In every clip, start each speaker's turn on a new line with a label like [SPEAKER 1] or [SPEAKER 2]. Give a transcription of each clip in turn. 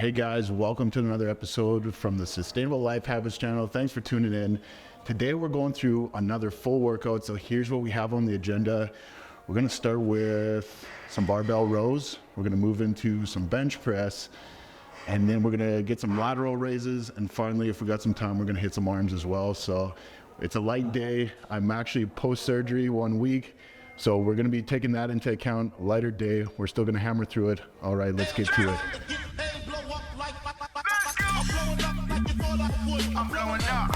[SPEAKER 1] Hey guys, welcome to another episode from the Sustainable Life Habits channel. Thanks for tuning in. Today we're going through another full workout. So here's what we have on the agenda. We're going to start with some barbell rows. We're going to move into some bench press, and then we're going to get some lateral raises. And finally, if we got some time, we're going to hit some arms as well. So it's a light day. I'm actually post-surgery 1 week. So we're going to be taking that into account. Lighter day. We're still going to hammer through it. All right, let's get to it.
[SPEAKER 2] I'm blowing up.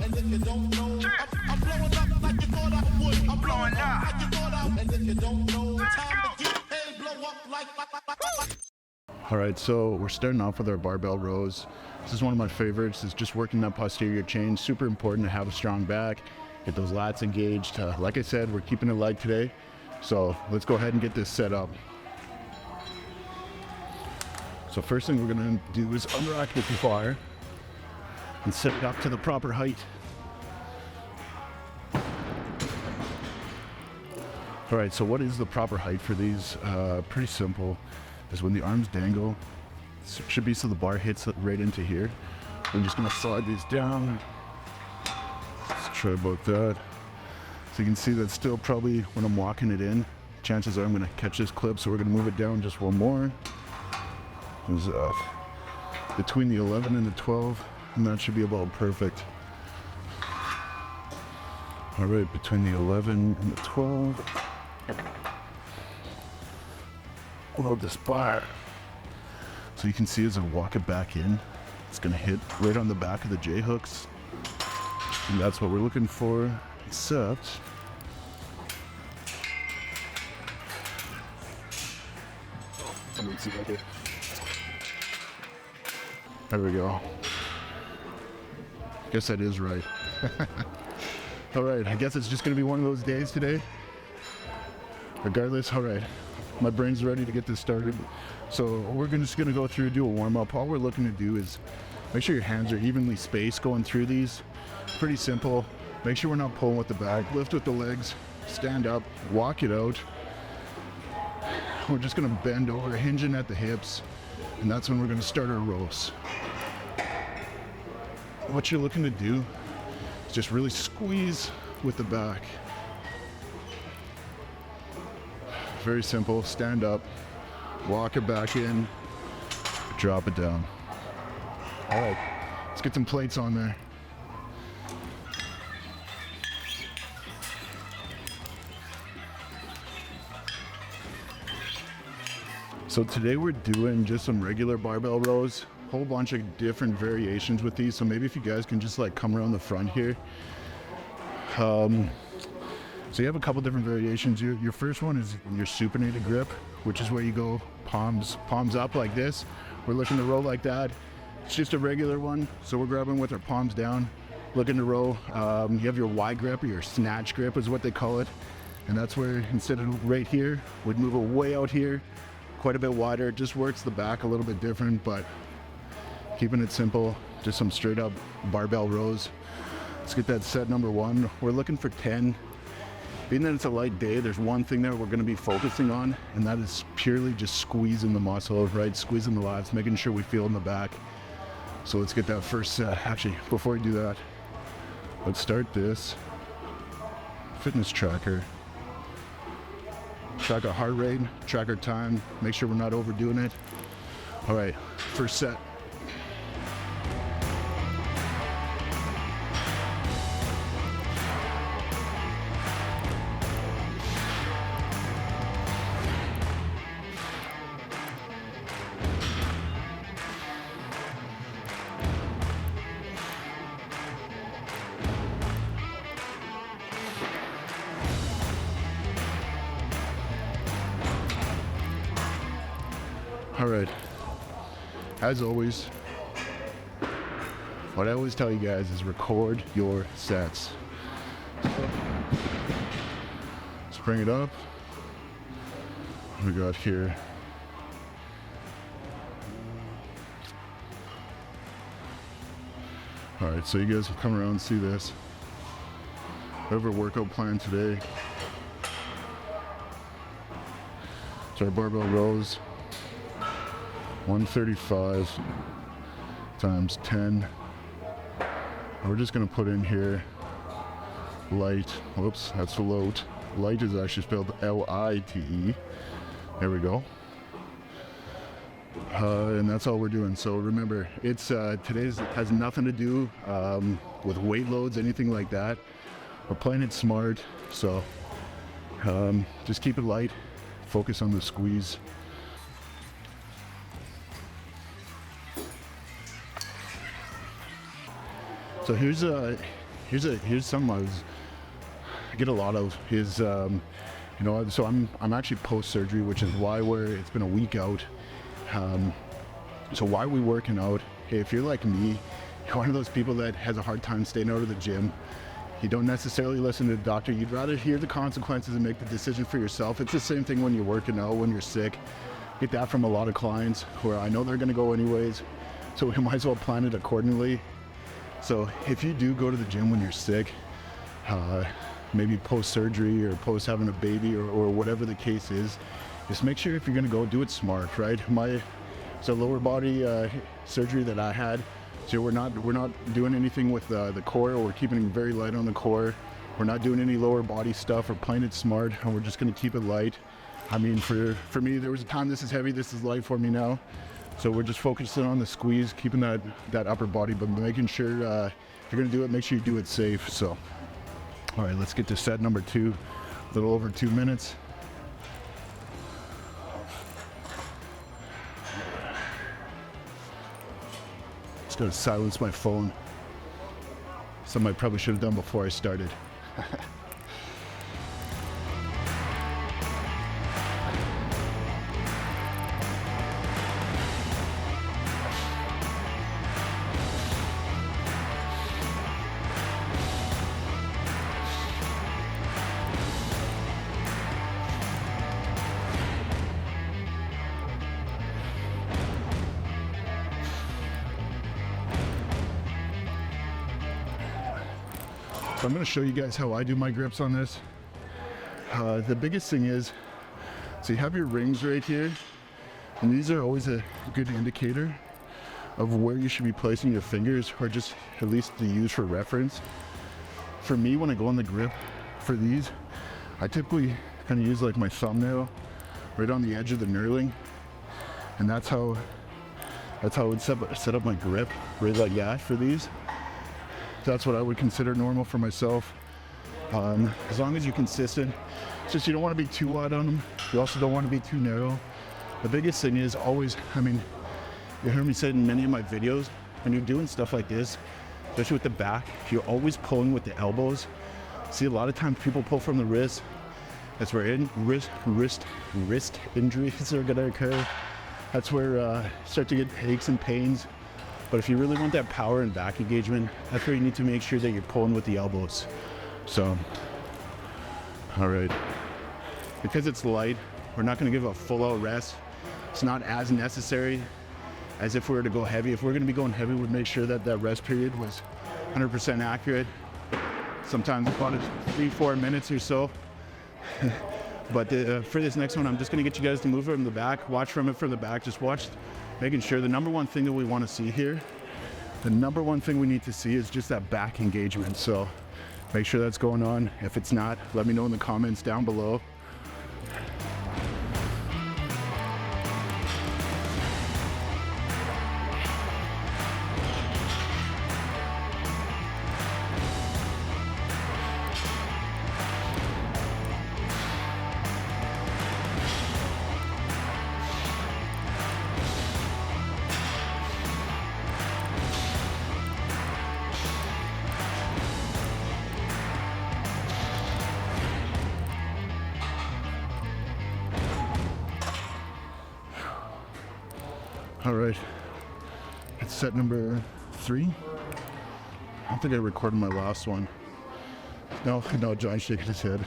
[SPEAKER 2] And if you don't know, I'm blowing up like you thought I would. I'm blowing up. Like you thought I would. And if you don't know, time to get paid, blow up like.
[SPEAKER 1] All right, so we're starting off with our barbell rows. This is one of my favorites. It's just working that posterior chain. Super important to have a strong back. Get those lats engaged. Like I said, we're keeping it light today. So let's go ahead and get this set up. So first thing we're gonna do is unrack the bar and set it up to the proper height. All right, so what is the proper height for these? Pretty simple. Is when the arms dangle, it should be so the bar hits right into here. I'm just gonna slide these down. Let's try about that. So you can see that still probably when I'm walking it in, chances are I'm gonna catch this clip, so we're gonna move it down just one more. There's between the 11 and the 12, and that should be about perfect. All right, between the 11 and the 12. Load this bar. So you can see as I walk it back in, it's gonna hit right on the back of the J hooks. And that's what we're looking for, except there we go. Guess that is right. All right, I guess it's just gonna be one of those days today. Regardless, all right, my brain's ready to get this started. So we're just gonna go through, do a warm up. All we're looking to do is make sure your hands are evenly spaced going through these. Pretty simple. Make sure we're not pulling with the back. Lift with the legs, stand up, walk it out. We're just gonna bend over, hinging at the hips, and that's when we're gonna start our rows. What you're looking to do is just really squeeze with the back. Very simple. Stand up, walk it back in, drop it down. All right, let's get some plates on there. So today we're doing just some regular barbell rows, whole bunch of different variations with these. So maybe if you guys can just like come around the front here. So you have a couple different variations. Your first one is your supinated grip, which is where you go palms up like this. We're looking to row like that. It's just a regular one. So we're grabbing with our palms down, looking to row. You have your Y grip, or your snatch grip is what they call it. And that's where instead of right here, we'd move it way out here, quite a bit wider. It just works the back a little bit different, but keeping it simple, just some straight up barbell rows. Let's get that set number one. We're looking for 10. Being that it's a light day, there's one thing that we're going to be focusing on, and that is purely just squeezing the muscle, right? Squeezing the lats, making sure we feel in the back. So let's get that first set. Actually, before we do that, let's start this fitness tracker. Track our heart rate, track our time, make sure we're not overdoing it. All right, first set. All right, as always, what I always tell you guys is record your sets. Let's bring it up. What we got here? All right, so you guys will come around and see this. I have a workout plan today. It's our barbell rows. 135 times 10. We're just gonna put in here light. Whoops, that's loat. Light is actually spelled L-I-T-E. There we go. And that's all we're doing. So remember, it's today's has nothing to do with weight loads, anything like that. We're playing it smart, so just keep it light. Focus on the squeeze. So here's something I get a lot of is you know, so I'm actually post surgery, which is why it's been a week out. So why are we working out? Hey, if you're like me, you're one of those people that has a hard time staying out of the gym. You don't necessarily listen to the doctor. You'd rather hear the consequences and make the decision for yourself. It's the same thing when you're working out, when you're sick. Get that from a lot of clients where I know they're gonna go anyways. So we might as well plan it accordingly. So if you do go to the gym when you're sick, maybe post-surgery or post having a baby or whatever the case is, just make sure if you're gonna go, do it smart, right? It's a lower body surgery that I had. So we're not doing anything with the core, or we're keeping it very light on the core. We're not doing any lower body stuff. We're playing it smart, and we're just gonna keep it light. I mean, for me, there was a time this is heavy, this is light for me now. So we're just focusing on the squeeze, keeping that upper body, but making sure if you're gonna do it, make sure you do it safe. So, all right, let's get to set number 2, a little over 2 minutes. Just gotta silence my phone. Something I probably should have done before I started. So I'm going to show you guys how I do my grips on this. The biggest thing is, so you have your rings right here, and these are always a good indicator of where you should be placing your fingers, or just at least to use for reference. For me, when I go on the grip for these, I typically kind of use like my thumbnail right on the edge of the knurling, and that's how I would set up my grip, right like that for these. That's what I would consider normal for myself. As long as you're consistent, it's just you don't want to be too wide on them. You also don't want to be too narrow. The biggest thing is always, I mean, you heard me say in many of my videos, when you're doing stuff like this, especially with the back, you're always pulling with the elbows. See, a lot of times people pull from the wrist. That's where wrist injuries are gonna occur. That's where start to get aches and pains. But if you really want that power and back engagement, that's where you need to make sure that you're pulling with the elbows. So, all right. Because it's light, we're not gonna give a full out rest. It's not as necessary as if we were to go heavy. If we're gonna be going heavy, we'd make sure that that rest period was 100% accurate. Sometimes about 3-4 minutes or so. But for this next one, I'm just gonna get you guys to move from the back, watch from it from the back, just watch, making sure the number one thing that we wanna see here, the number one thing we need to see is just that back engagement. So make sure that's going on. If it's not, let me know in the comments down below. All right, it's set number 3. I don't think I recorded my last one. No, John's shaking his head.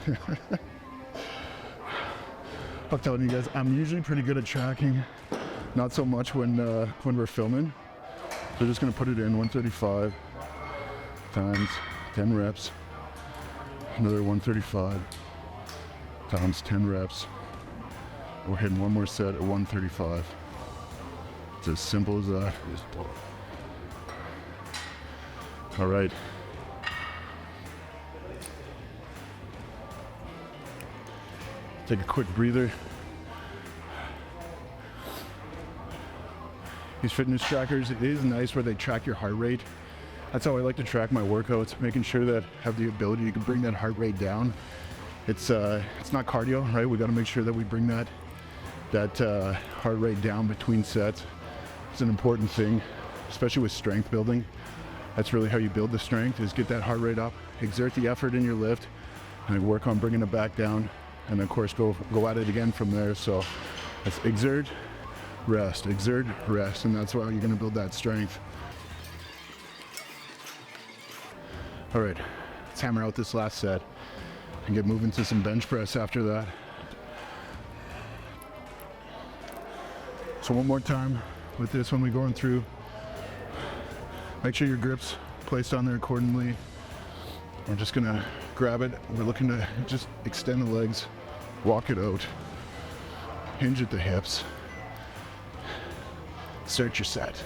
[SPEAKER 1] I'm telling you guys, I'm usually pretty good at tracking. Not so much when we're filming. So we're just gonna put it in 135 times 10 reps. Another 135 times 10 reps. We're hitting one more set at 135. It's as simple as that. All right. Take a quick breather. These fitness trackers, it is nice where they track your heart rate. That's how I like to track my workouts, making sure that I have the ability to bring that heart rate down. It's not cardio, right? We got to make sure that we bring that heart rate down between sets. It's an important thing, especially with strength building. That's really how you build the strength, is get that heart rate up, exert the effort in your lift, and then work on bringing it back down, and of course go at it again from there. So it's exert, rest, and that's why you're going to build that strength. All right, let's hammer out this last set and get moving to some bench press after that. So one more time with this one, we're going through. Make sure your grip's placed on there accordingly. We're just gonna grab it. We're looking to just extend the legs, walk it out, hinge at the hips, start your set.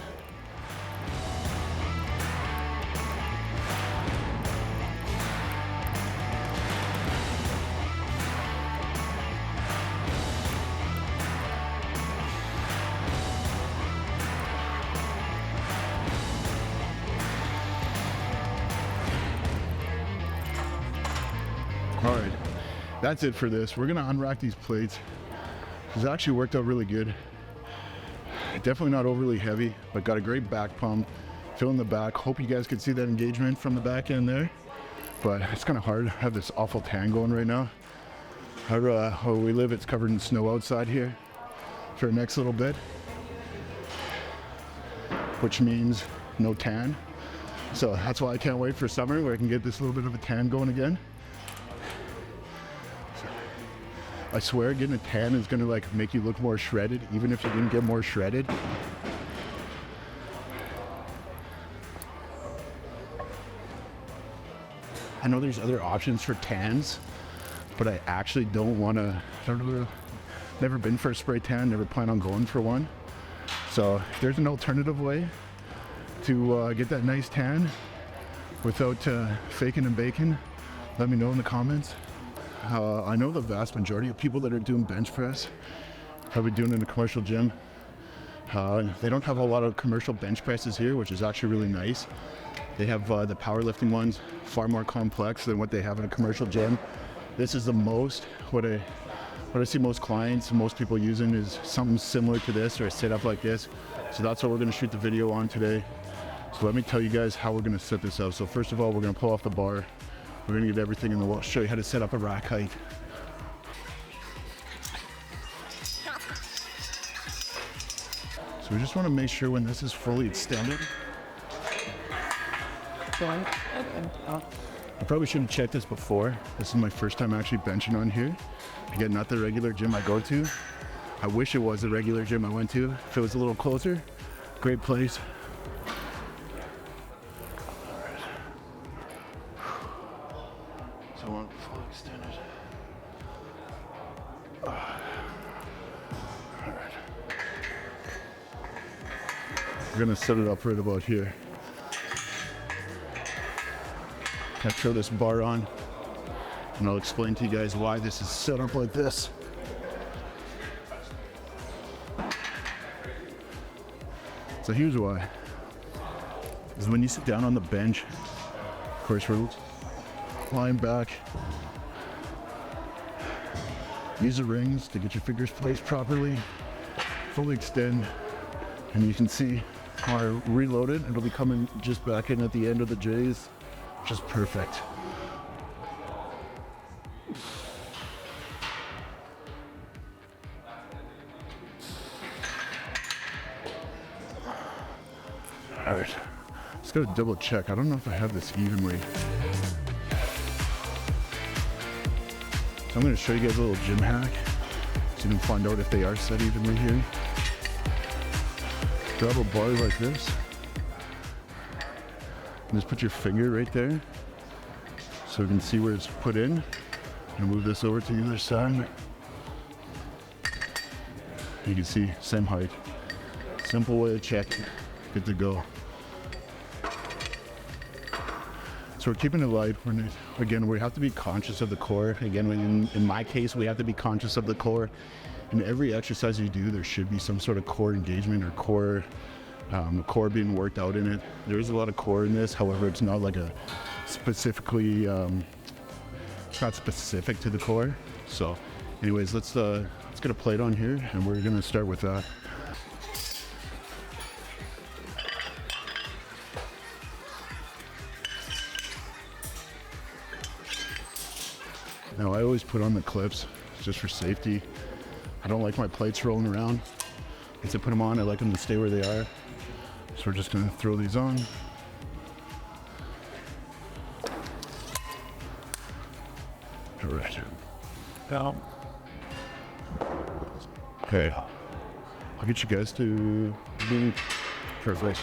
[SPEAKER 1] All right, that's it for this. We're gonna unrack these plates. It's actually worked out really good. Definitely not overly heavy, but got a great back pump. Filling the back. Hope you guys can see that engagement from the back end there. But it's kind of hard. I have this awful tan going right now. Where we live, it's covered in snow outside here for the next little bit, which means no tan. So that's why I can't wait for summer, where I can get this little bit of a tan going again. I swear getting a tan is gonna like make you look more shredded, even if you didn't get more shredded. I know there's other options for tans, but I actually don't wanna, never been for a spray tan, never plan on going for one. So if there's an alternative way to get that nice tan without faking and baking, let me know in the comments. I know the vast majority of people that are doing bench press have been doing it in a commercial gym. They don't have a lot of commercial bench presses here, which is actually really nice. They have the powerlifting ones, far more complex than what they have in a commercial gym. This is the most, what I see most clients, most people using is something similar to this, or a setup like this. So that's what we're gonna shoot the video on today. So let me tell you guys how we're gonna set this up. So first of all, we're gonna pull off the bar. We're gonna get everything in the wall, show you how to set up a rack height. So we just wanna make sure when this is fully extended. I probably should have checked this before. This is my first time actually benching on here. Again, not the regular gym I go to. I wish it was the regular gym I went to. If it was a little closer, great place. So I want fully extended. All right. We're gonna set it up right about here. I throw this bar on, and I'll explain to you guys why this is set up like this. So here's why. Is when you sit down on the bench, of course we're lying back. Use the rings to get your fingers placed properly. Fully extend, and you can see how I reload it. It'll be coming just back in at the end of the J's. Just perfect. All right, just gotta double check. I don't know if I have this evenly. So I'm gonna show you guys a little gym hack so you can find out if they are set evenly here. Grab a bar like this. And just put your finger right there so we can see where it's put in. And move this over to the other side. You can see same height. Simple way of checking. Good to go. So we're keeping it light. Again, we have to be conscious of the core. Again, in my case, we have to be conscious of the core. In every exercise you do, there should be some sort of core engagement or core being worked out in it. There is a lot of core in this. However, it's not like a specifically, it's not specific to the core. So anyways, let's get a plate on here and we're gonna start with that. Now I always put on the clips just for safety. I don't like my plates rolling around. Once I put them on, I like them to stay where they are. So we're just gonna throw these on. All right. Now, okay, I'll get you guys to be perfect.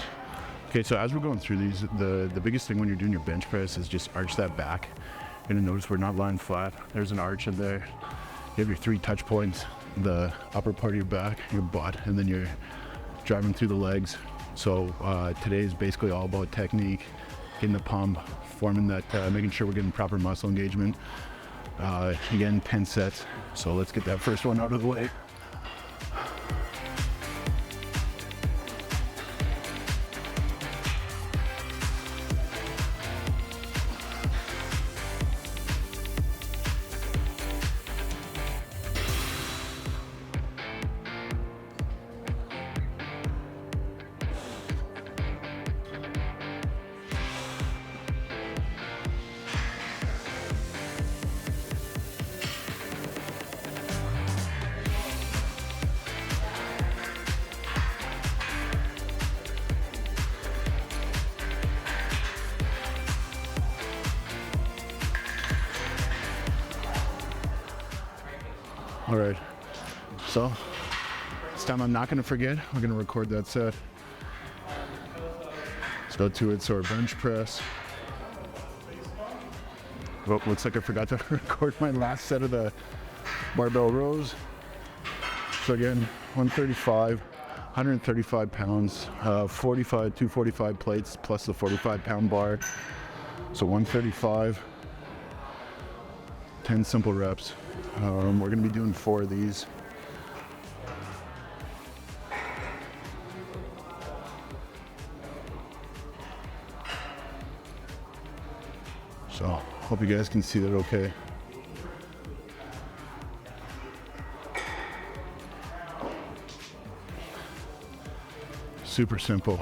[SPEAKER 1] Okay, so as we're going through these, the biggest thing when you're doing your bench press is just arch that back. You're gonna notice we're not lying flat. There's an arch in there. You have your 3 touch points, the upper part of your back, your butt, and then you're driving through the legs. So today is basically all about technique, getting the pump, forming that, making sure we're getting proper muscle engagement. Again, 10 sets. So let's get that first one out of the way. All right, so this time I'm not gonna forget. We're gonna record that set. Let's go to it. So our bench press. Oh, looks like I forgot to record my last set of the barbell rows. So again, 135, 135 pounds, 245 plates plus the 45-pound bar. So 135, 10 simple reps. We're gonna be doing 4 of these. So hope you guys can see that okay. Super simple.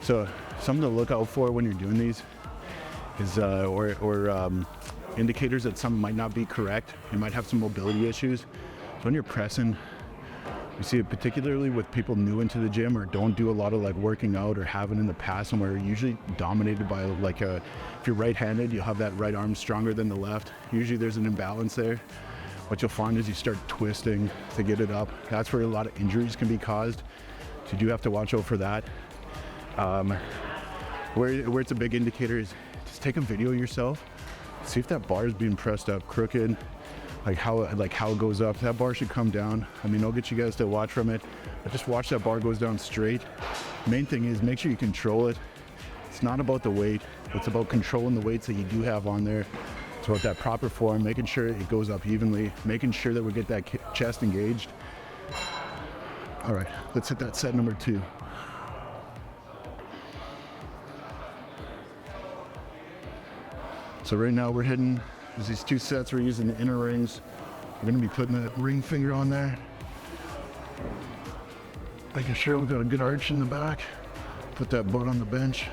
[SPEAKER 1] So something to look out for when you're doing these is indicators that something might not be correct. You might have some mobility issues. So when you're pressing, you see it particularly with people new into the gym or don't do a lot of like working out or haven't in the past, and we're usually dominated by like if you're right-handed, you'll have that right arm stronger than the left. Usually there's an imbalance there. What you'll find is you start twisting to get it up. That's where a lot of injuries can be caused. So you do have to watch out for that. Where it's a big indicator is just take a video of yourself, see if that bar is being pressed up crooked, like how it goes up. That bar should come down. I mean, I'll get you guys to watch from it, but just watch that bar goes down straight. Main thing is make sure you control it. It's not about the weight, it's about controlling the weights that you do have on there. It's about that proper form, making sure it goes up evenly, making sure that we get that chest engaged. All right, let's hit that set number 2. So right now we're hitting, there's these 2 sets, we're using the inner rings. We're gonna be putting that ring finger on there. Making sure we've got a good arch in the back. Put that butt on the bench.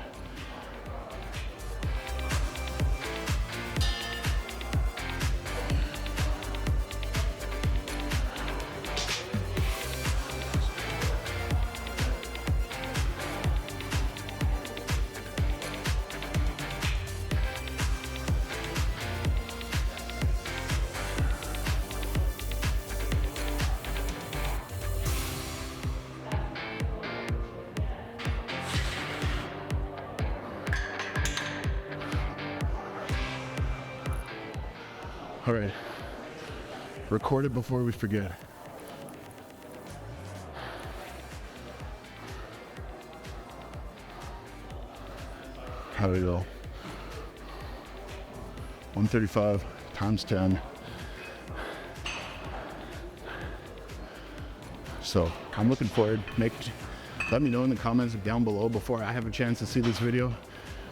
[SPEAKER 1] All right, Record it before we forget. How do we go? 135 times 10. So I'm looking forward. Let me know in the comments down below before I have a chance to see this video.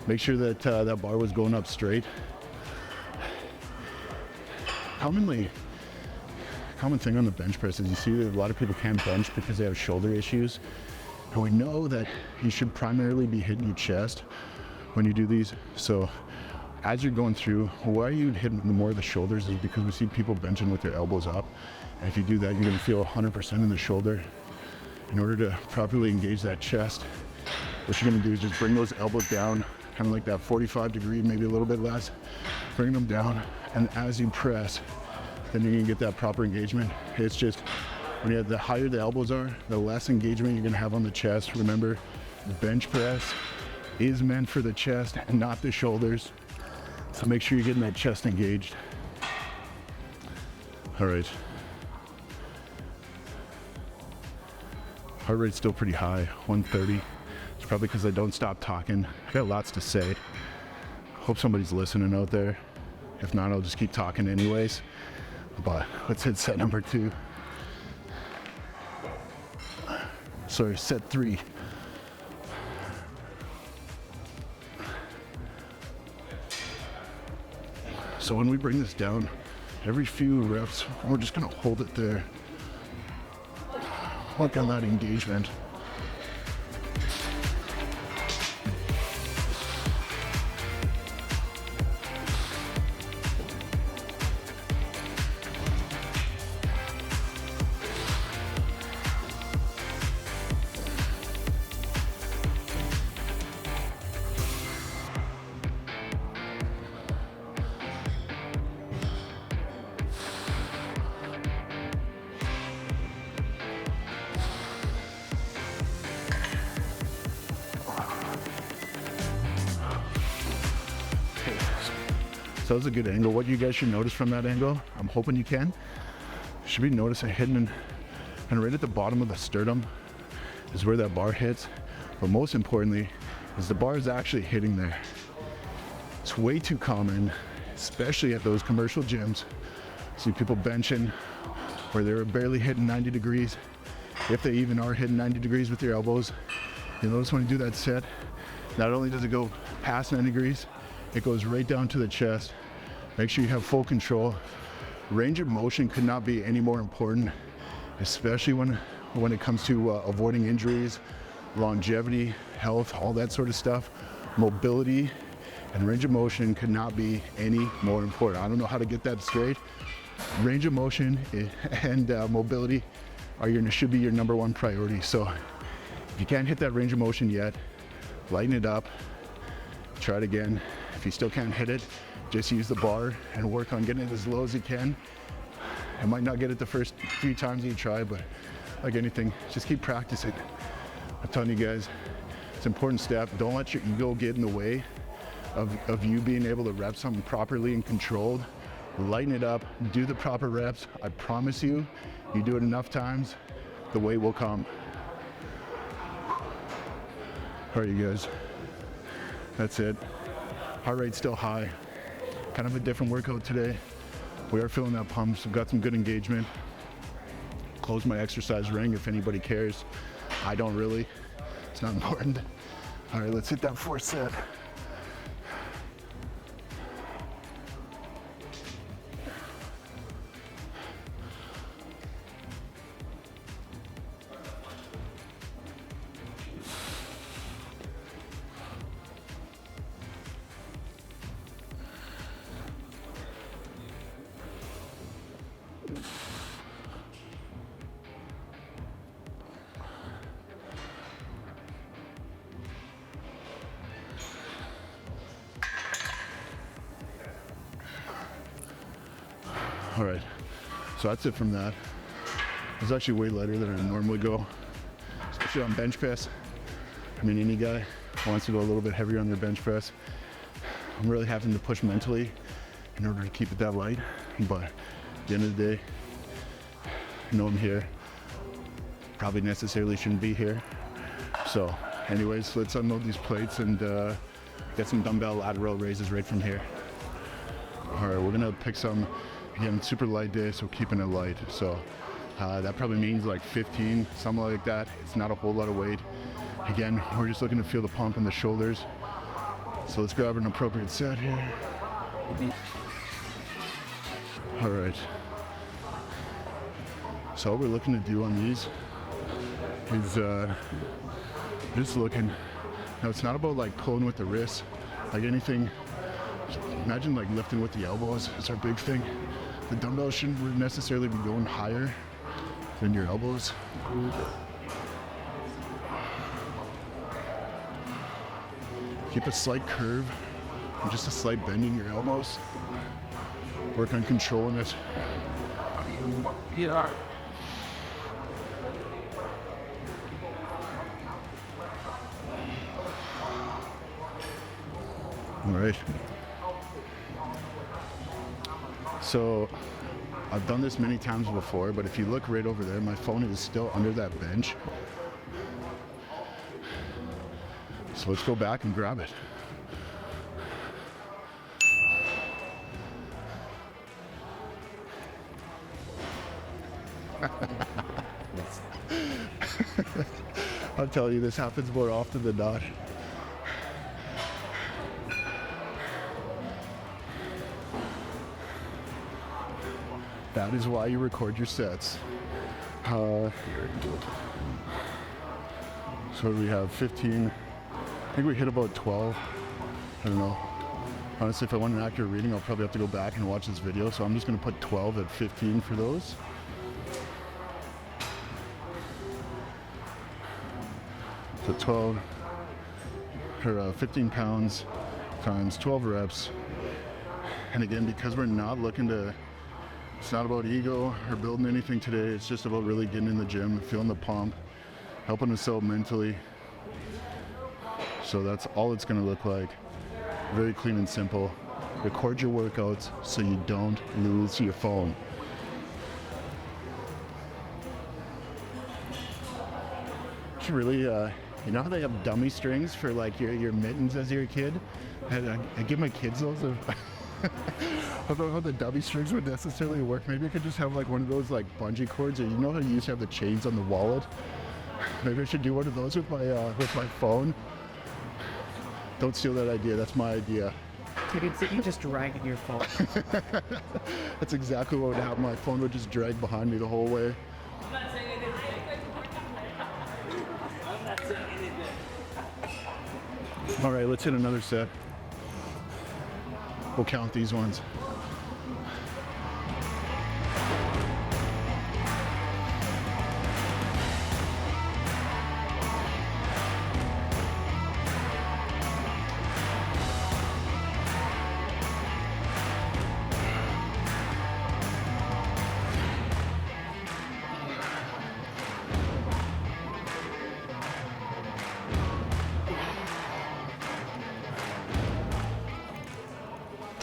[SPEAKER 1] Make sure that that bar was going up straight. Common thing on the bench press is you see that a lot of people can't bench because they have shoulder issues. And we know that you should primarily be hitting your chest when you do these. So as you're going through, why you hit more of the shoulders is because we see people benching with their elbows up. And if you do that, you're gonna feel 100% in the shoulder. In order to properly engage that chest, what you're gonna do is just bring those elbows down, kind of like that 45 degree, maybe a little bit less. Bring them down, and as you press, then you're gonna get that proper engagement. It's just, when you have the higher the elbows are, the less engagement you're gonna have on the chest. Remember, bench press is meant for the chest and not the shoulders. So make sure you're getting that chest engaged. All right. Heart rate's still pretty high, 130. It's probably because I don't stop talking. I got lots to say. Hope somebody's listening out there. If not, I'll just keep talking anyways. But let's hit set number 2. Sorry, set 3. So when we bring this down, every few reps, we're just gonna hold it there. Work on that engagement. So that was a good angle. What you guys should notice from that angle, I'm hoping you can, should be noticing hidden and right at the bottom of the sternum is where that bar hits. But most importantly, is the bar is actually hitting there. It's way too common, especially at those commercial gyms. See people benching where they're barely hitting 90 degrees. If they even are hitting 90 degrees with their elbows, you notice when you do that set, not only does it go past 90 degrees, it goes right down to the chest. Make sure you have full control. Range of motion could not be any more important, especially when it comes to avoiding injuries, longevity, health, all that sort of stuff. Mobility and range of motion could not be any more important. I don't know how to get that straight. Range of motion and mobility should be your number one priority. So if you can't hit that range of motion yet, lighten it up. Try it again. If you still can't hit it, just use the bar and work on getting it as low as you can. You might not get it the first few times you try, but like anything, just keep practicing. I'm telling you guys, it's an important step. Don't let your ego get in the way of you being able to rep something properly and controlled. Lighten it up, do the proper reps. I promise you, you do it enough times, the weight will come. All right, you guys. That's it. Heart rate's still high. Kind of a different workout today. We are feeling that pump, so we've got some good engagement. Close my exercise ring if anybody cares. I don't really. It's not important. All right, let's hit that 4th set. All right, so that's it from that. It was actually way lighter than I normally go, especially on bench press. I mean, any guy wants to go a little bit heavier on their bench press. I'm really having to push mentally in order to keep it that light, but at the end of the day, know I'm here. Probably necessarily shouldn't be here. So anyways, let's unload these plates and get some dumbbell lateral raises right from here. All right, we're gonna pick some, again, super light day, so keeping it light. So that probably means like 15, something like that. It's not a whole lot of weight. Again, we're just looking to feel the pump in the shoulders. So let's grab an appropriate set here. All right. So what we're looking to do on these is just looking. Now it's not about like pulling with the wrists, like anything. Imagine like lifting with the elbows. It's our big thing. The dumbbells shouldn't necessarily be going higher than your elbows. Keep a slight curve and just a slight bend in your elbows. Work on controlling it.
[SPEAKER 3] Yeah.
[SPEAKER 1] All right. So I've done this many times before, but if you look right over there, my phone is still under that bench. So let's go back and grab it. I'll tell you, this happens more often than not. That is why you record your sets. So we have 15. I think we hit about 12. I don't know. Honestly, if I want an accurate reading, I'll probably have to go back and watch this video. So I'm just going to put 12 at 15 for those. So 12 or 15 pounds times 12 reps. And again, because we're not looking to, it's not about ego or building anything today. It's just about really getting in the gym, feeling the pump, helping us out mentally. So that's all it's going to look like. Very clean and simple. Record your workouts so you don't lose your phone. It's really, you know how they have dummy strings for like your mittens as you're a kid? I give my kids those. I don't know how the dummy strings would necessarily work. Maybe I could just have like one of those like bungee cords, or you know how you used to have the chains on the wallet? Maybe I should do one of those with my phone. Don't steal that idea. That's my idea.
[SPEAKER 3] Dude, you just dragging your phone.
[SPEAKER 1] That's exactly what would happen. My phone would just drag behind me the whole way. All right, let's hit another set. We'll count these ones.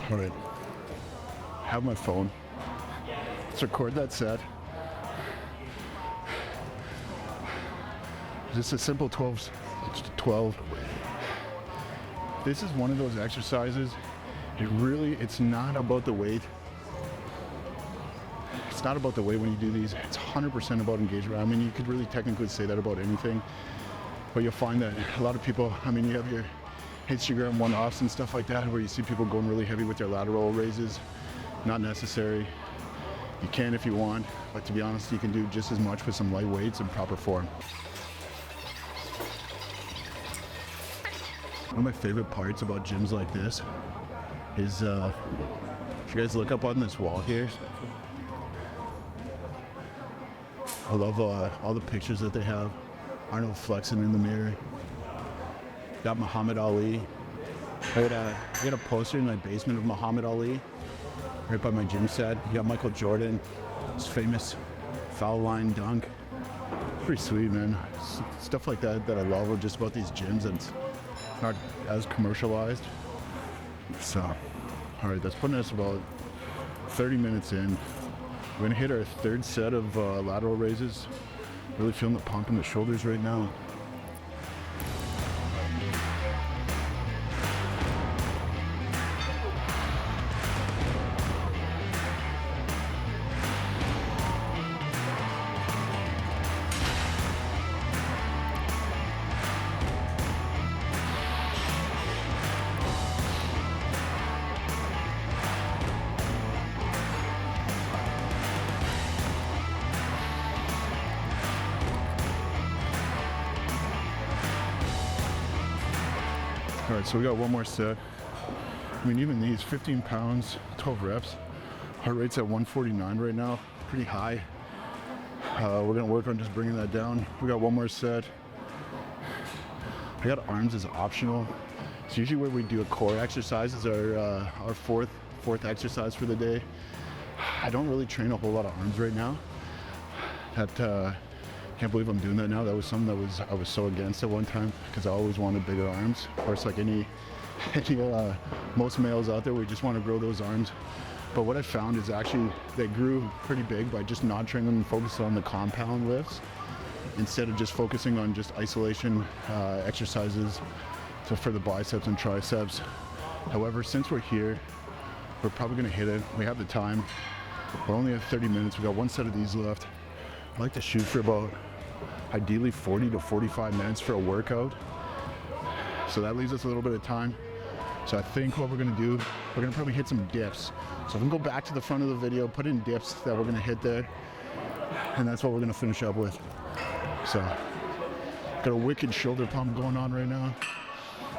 [SPEAKER 1] All right, have my phone. Let's record that set. Just a simple 12. This is one of those exercises. It's not about the weight. It's not about the weight when you do these. It's 100% about engagement. I mean, you could really technically say that about anything, but you'll find that a lot of people, I mean, you have your Instagram one-offs and stuff like that where you see people going really heavy with their lateral raises. Not necessary. You can if you want, but to be honest, you can do just as much with some light weights and proper form. One of my favorite parts about gyms like this is, if you guys look up on this wall here, I love all the pictures that they have. Arnold flexing in the mirror. Got Muhammad Ali. I got a poster in my basement of Muhammad Ali, right by my gym set. You got Michael Jordan, his famous foul line dunk. Pretty sweet, man. Stuff like that I love just about these gyms, and it's not as commercialized. So, all right, that's putting us about 30 minutes in. We're gonna hit our third set of lateral raises. Really feeling the pump in the shoulders right now. All right, so we got one more set. I mean, even these 15 pounds, 12 reps. Heart rate's at 149 right now, pretty high. We're gonna work on just bringing that down. We got one more set. I got arms as optional. It's usually where we do a core exercise is our fourth exercise for the day. I don't really train a whole lot of arms right now. Can't believe I'm doing that now. That was something that I was so against at one time because I always wanted bigger arms. Of course, like most males out there, we just want to grow those arms. But what I found is actually they grew pretty big by just not training and focusing on the compound lifts instead of just focusing on just isolation exercises for the biceps and triceps. However, since we're here, we're probably going to hit it. We have the time. We're only at 30 minutes. We got one set of these left. I like to shoot for about ideally 40 to 45 minutes for a workout. So that leaves us a little bit of time. So I think what we're gonna do, we're gonna probably hit some dips. So if we can go back to the front of the video, put in dips that we're gonna hit there, and that's what we're gonna finish up with. So, got a wicked shoulder pump going on right now.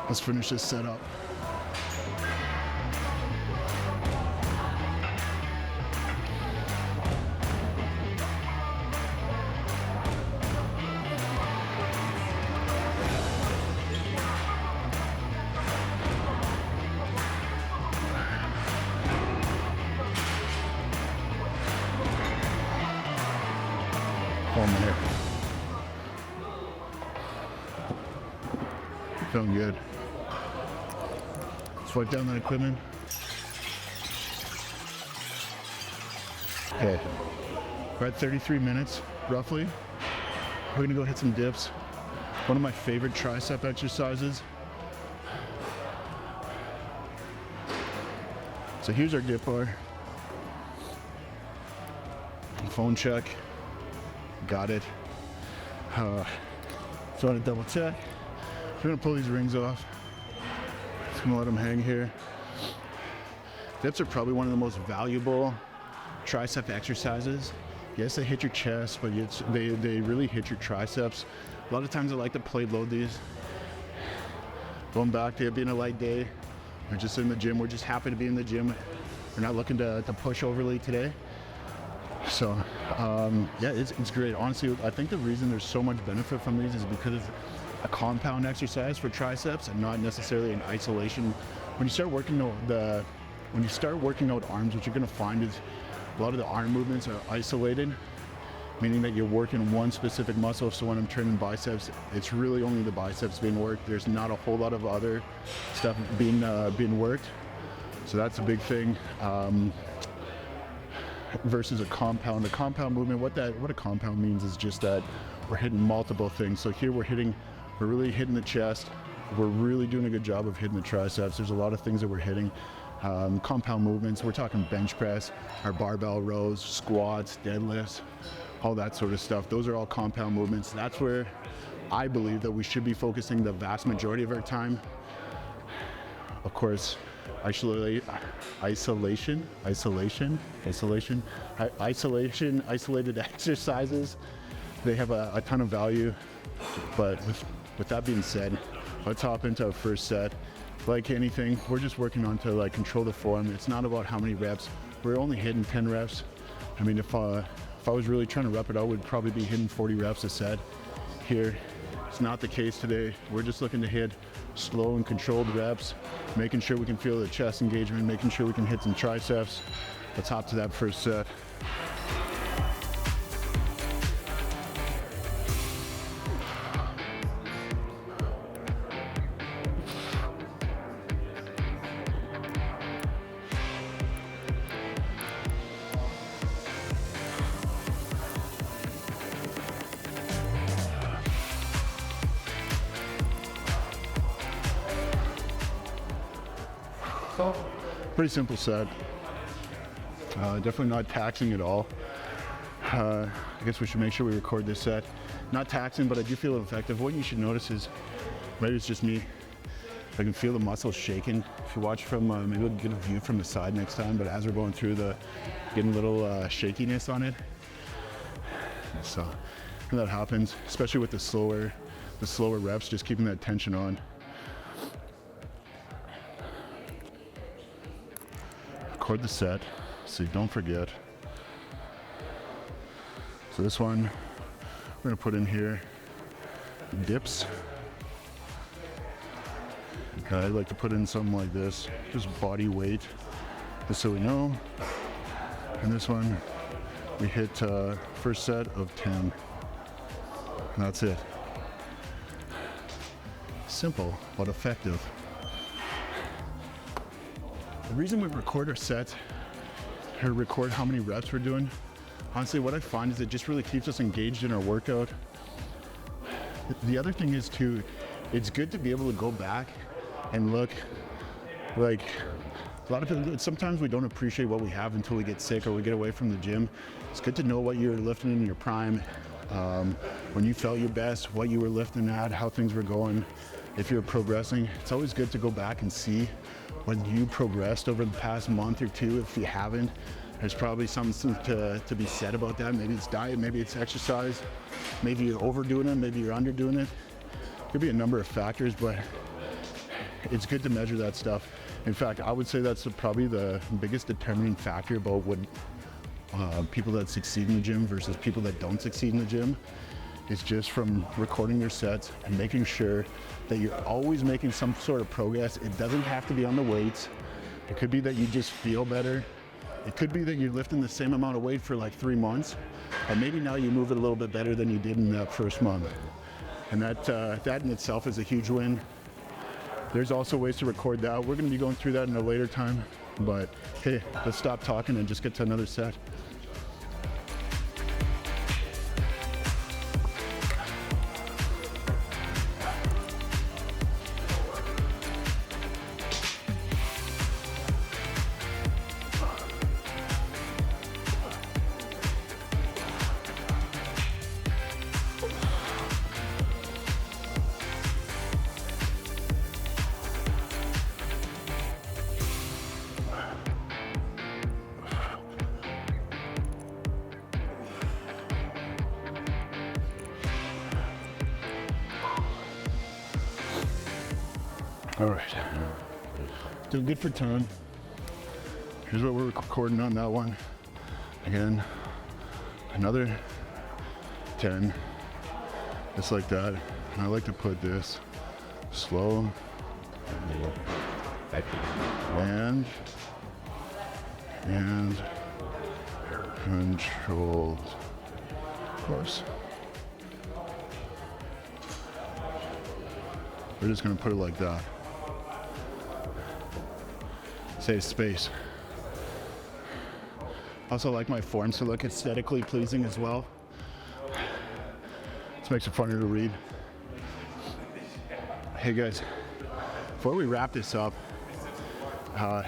[SPEAKER 1] Let's finish this set up. There. Feeling good. Let's wipe down that equipment. Okay, we're at 33 minutes roughly. We're gonna go hit some dips. One of my favorite tricep exercises. So here's our dip bar. Phone check. Got it. So I want to double check. We're gonna pull these rings off. Just gonna let them hang here. Dips are probably one of the most valuable tricep exercises. Yes, they hit your chest, but they really hit your triceps. A lot of times I like to plate load these. Going back to it being a light day, we're just in the gym. We're just happy to be in the gym. We're not looking to push overly today. So yeah, it's great. Honestly, I think the reason there's so much benefit from these is because it's a compound exercise for triceps and not necessarily an isolation. When you start working out arms, what you're gonna find is a lot of the arm movements are isolated, meaning that you're working one specific muscle. So when I'm training biceps, it's really only the biceps being worked. There's not a whole lot of other stuff being worked. So that's a big thing. Versus a compound. The compound movement, what a compound means is just that we're hitting multiple things. So here we're really hitting the chest. We're really doing a good job of hitting the triceps. There's a lot of things that we're hitting. Compound movements, we're talking bench press, our barbell rows, squats, deadlifts, all that sort of stuff. Those are all compound movements. That's where I believe that we should be focusing the vast majority of our time. Of course, isolated exercises, they have a ton of value. But with that being said, let's hop into our first set. Like anything, we're just working on to control the form. It's not about how many reps. We're only hitting 10 reps. I mean, if I was really trying to rep it out, we'd probably be hitting 40 reps a set. Here, it's not the case today. We're just looking to hit slow and controlled reps, making sure we can feel the chest engagement, making sure we can hit some triceps. Let's hop to that first set. Pretty simple set. Definitely not taxing at all. I guess we should make sure we record this set. Not taxing, but I do feel effective. What you should notice is, maybe it's just me, I can feel the muscles shaking. If you watch from, maybe we'll get a view from the side next time, but as we're going through getting a little shakiness on it. So when that happens, especially with the slower reps, just keeping that tension on. Record the set so you don't forget. So this one, we're gonna put in here dips. Okay, I like to put in something like this, just body weight, just so we know. And this one, we hit first set of 10. And that's it. Simple, but effective. The reason we record our sets, or record how many reps we're doing, honestly, what I find is it just really keeps us engaged in our workout. The other thing is too, it's good to be able to go back and look. Like a lot of people, sometimes we don't appreciate what we have until we get sick or we get away from the gym. It's good to know what you're lifting in your prime, when you felt your best, what you were lifting at, how things were going. If you're progressing, it's always good to go back and see when you progressed over the past month or two. If you haven't, there's probably something to be said about that. Maybe it's diet, maybe it's exercise, maybe you're overdoing it, maybe you're underdoing it. Could be a number of factors, but it's good to measure that stuff. In fact, I would say that's probably the biggest determining factor about what people that succeed in the gym versus people that don't succeed in the gym. It's just from recording your sets and making sure that you're always making some sort of progress. It doesn't have to be on the weights. It could be that you just feel better. It could be that you're lifting the same amount of weight for like 3 months, and maybe now you move it a little bit better than you did in that first month. And that in itself is a huge win. There's also ways to record that. We're gonna be going through that in a later time, but hey, let's stop talking and just get to another set. All right, doing good for 10. Here's what we're recording on that one. Again, another 10, just like that. And I like to put this slow and controlled, of course. We're just gonna put it like that. Save space. Also like my forms to look aesthetically pleasing as well. This makes it funner to read. Hey guys, before we wrap this up, we're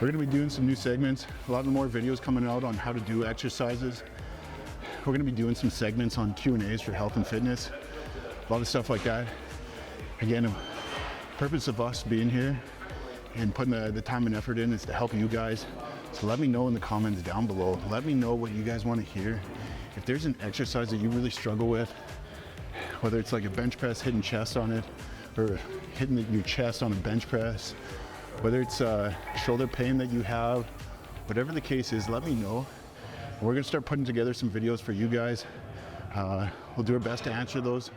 [SPEAKER 1] gonna be doing some new segments. A lot more videos coming out on how to do exercises. We're gonna be doing some segments on Q&As for health and fitness. A lot of stuff like that. Again, the purpose of us being here and putting the time and effort in is to help you guys. So let me know in the comments down below. Let me know what you guys want to hear. If there's an exercise that you really struggle with, whether it's like a bench press hitting chest on it, or hitting your chest on a bench press, whether it's shoulder pain that you have, whatever the case is, let me know. We're gonna start putting together some videos for you guys. We'll do our best to answer those.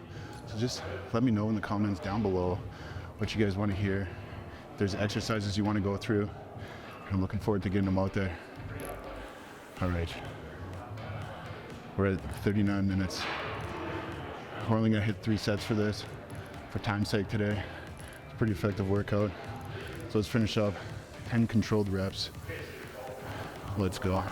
[SPEAKER 1] So just let me know in the comments down below what you guys want to hear. If there's exercises you want to go through, I'm looking forward to getting them out there. All right, we're at 39 minutes. We're only gonna hit 3 sets for this, for time's sake today. It's a pretty effective workout. So let's finish up 10 controlled reps. Let's go.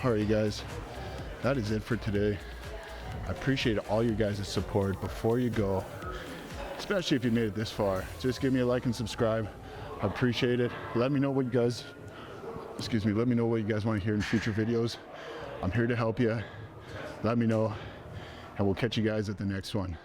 [SPEAKER 1] All right, you guys, that is it for today. I appreciate all you guys' support. Before you go, especially if you made it this far, just give me a like and subscribe. I appreciate it. Let me know what you guys, let me know what you guys want to hear in future videos. I'm here to help you. Let me know, and we'll catch you guys at the next one.